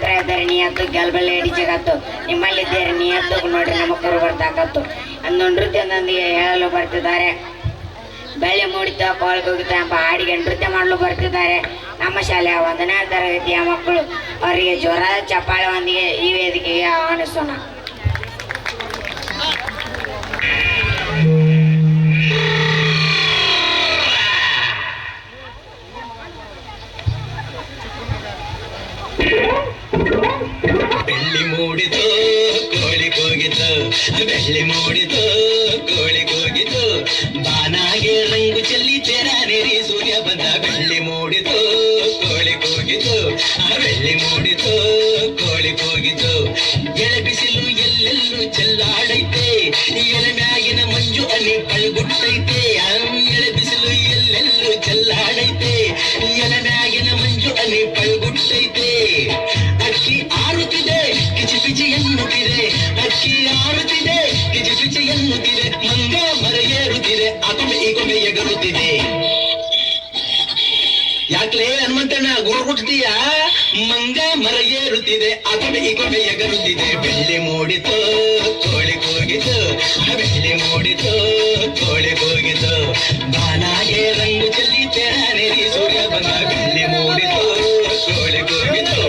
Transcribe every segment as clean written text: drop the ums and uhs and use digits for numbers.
ಹತ್ರ ಇದ್ದಾರೆ ನೀಯತ್ತು ಗೆಲ್ಬಲ್ಲೆ ಹಿಡಿಜಾಗತ್ತು ನಿಮ್ಮಲ್ಲಿದ್ದೇರೆ ನೀಯತ್ತು ನೋಡ್ರಿ ನಮ್ಮ ಕರು ಬರ್ತಾಕತ್ತು ಅಂದು ನೃತ್ಯದೊಂದಿಗೆ ಹೇಳಲು ಬರ್ತಿದ್ದಾರೆ. ಬೆಳೆ ಮೂಡಿತ ಕೋಳ್ಗೋಗಿತ ಎಂಬ ಹಾಡಿಗೆ ನೃತ್ಯ ಮಾಡಲು ಬರ್ತಿದ್ದಾರೆ ನಮ್ಮ ಶಾಲೆಯ 1ನೇ ತರಗತಿಯ ಮಕ್ಕಳು. ಅವರಿಗೆ ಜೋರಾದ ಚಪ್ಪಾಳೆಯೊಂದಿಗೆ ಈ ವೇದಿಕೆಗೆ ಆಹ್ವಾನಿಸೋಣ. ಬೆಳ್ಳಿ ಮೂಡಿತು ಕೋಳಿ ಕೂಗಿತು, ಬೆಳ್ಳಿ ಮೂಡಿತು ಕೋಳಿ ಕೂಗಿತು, ಬಾನಾಗೆ ರಂಗು ಚೆಲ್ಲಿ ತೆರ ನೆರಿ ಸೂರ್ಯ ಬಂದ. ಬೆಳ್ಳಿ ಮೂಡಿತು ಕೋಳಿ ಕೂಗಿತು, ಬೆಳ್ಳಿ ಮೂಡಿತು ಕೋಳಿ ಕೂಗಿತು, ಎಳೆ ಬಿಸಿಲು ಎಲ್ಲೆಲ್ಲೂ ಚೆಲ್ಲಾಡೈತೆ, ಎಲೆ ಮ್ಯಾಗಿನ ಮಂಜು ಅನಿ ಪಳ್ಗುಟ್ಟೈತೆ. ಎಳೆ ಬಿಸಿಲು ಎಲ್ಲೆಲ್ಲೂ ಚೆಲ್ಲಾಡೈತೆ, ಎಲೆ ಮ್ಯಾಗಿನ ಮಂಜು ಅನಿ ಪಳ್ಗುಟ್ಟೈತೆ. ಅಕ್ಕಿ ಆರುತ್ತಿದೆ ಕಿಚಿ ಪಿಚಿ ಎನ್ನುತ್ತಿದೆ, ಅಕ್ಕಿ ಆರುತ್ತಿದೆ ಕಿಚಿ ಪಿಚಿ ಎನ್ನುತ್ತಿದೆ, ಮಂಗ ಮರ ಏರುತ್ತಿದೆ ಅಗೊಮ್ಮೆ ಈಗೊಮ್ಮೆ ಎಗರುತ್ತಿದೆ. ಯಾಕ್ಲೇ ಹನುಮಂತಣ್ಣ ಗುರು ಹುಟ್ಟತೀಯ? ಮಂಗ ಮರ ಏರುತ್ತಿದೆ ಅಗೊಮ್ಮೆ ಈಗೊಮ್ಮೆ ಎಗರುತ್ತಿದೆ. ಬೆಳ್ಳಿ ಮೂಡಿತು ಕೋಳಿ ಕೂಗಿತು, ಬೆಳ್ಳಿ ಮೂಡಿತು ಕೋಳಿ ಕೂಗಿತು, ಬಾನಾಗೆ ರಂಗು ಚೆಲ್ಲಿ ತೆರ ನೆರಿ ಸೂರ್ಯ ಬಂದ. ಬೆಳ್ಳಿ ಮೂಡಿತು ಕೋಳಿ ಕೂಗಿತು.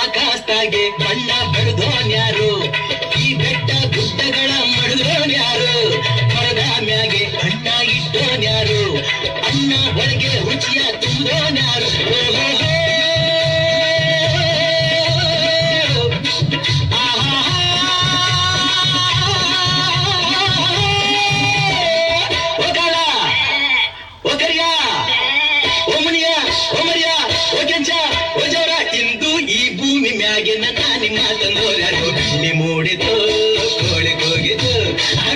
ಆಕಾಶದಾಗೆ ಬಣ್ಣ ಬಡ್ದೋನ್ಯಾರು, ಈ ಬೆಟ್ಟ ಗುಡ್ಡಗಳ ಮಡ್ದೋನ್ಯಾರು, ಮರದ ಮ್ಯಾಗೆ ಅಣ್ಣ ಇಟ್ಟೋನ್ಯಾರು, ಅಣ್ಣ ಒಳಗೆ ರುಚಿಯ ತುಂಬೋನ್ಯಾರು. ಓಕಾಳ ಓಕರಿಯ ಓಮನಿಯ ಓಮರಿಯ ಓಕೆಂಚ ಓಜವರ ಇಂದು ಈ ಭೂಮಿ ಮ್ಯಾಗೆ ನನ್ನ ನಿಮ್ಮ ತಂದೋರ್ಯಾರು. ಬೆಳ್ಳಿ ಮೂಡಿತು ಕೋಳಿ ಕೂಗಿತು,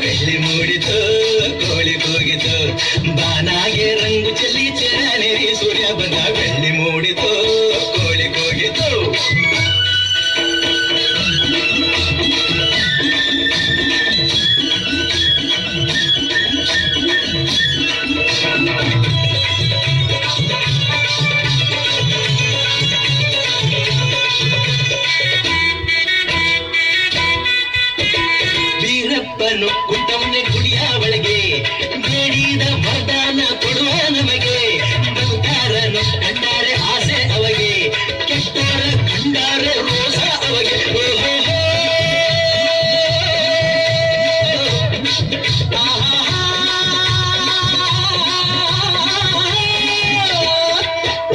ಬೆಳ್ಳಿ ಮೂಡಿತು ಕೋಳಿ ಕೂಗಿತು, ಬಾನಾಗೆ ರಂಗು ಚೆಲ್ಲಿ ತೆರ ನೆರಿ ಸೂರ್ಯ ಬಂದ. ಬೆಳ್ಳಿ ಮೂಡಿತು ಕೋಳಿ ಕೂಗಿತು. ಬೀರಪ್ಪನು ಗುಡ್ಡವನ್ನೇ ಗುಡಿಯ ಒಳಗೆ ಬೇಡಿದ ವರದಾನ ಕೊಡುವ ನಮಗೆ. ಬದುಕಾರನು ಕಂಡಾರೆ ಆಸೆ ಅವಗೆ, ಕೆಟ್ಟರ ಕಂಡಾರೆ ರೋಸ ಅವಗೆ.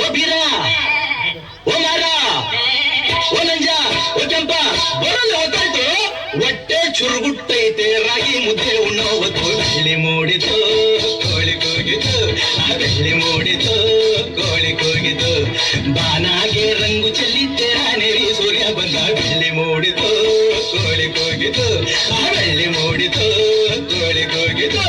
ಓ ಬೀರ ಓ ಮಾರ ಓ ನಂಜ ಓ ಕೆಂಪ ಬರಲು ಹೋಗ್ತಾಯ್ತು, ಹೊಟ್ಟೆ ಚುರುಗುಟ್ಟೈತೆ ರಾಗಿ ಮುದ್ದೆ ಉಣ್ಣೋವತ್ತು. ಬೆಳ್ಳಿ ಮೂಡಿತು ಕೋಳಿ ಕೂಗಿತು, ಬೆಳ್ಳಿ ಮೂಡಿತು ಕೋಳಿ ಕೂಗಿತು, ಬಾನಾಗೆ ರಂಗು ಚೆಲ್ಲಿ ತೆರ ನೆರಿ ಸೂರ್ಯ ಬಂದ. ಬೆಳ್ಳಿ ಮೂಡಿತು ಕೋಳಿ ಕೂಗಿತು, ಬೆಳ್ಳಿ ಮೂಡಿತು ಕೋಳಿ ಕೂಗಿತು.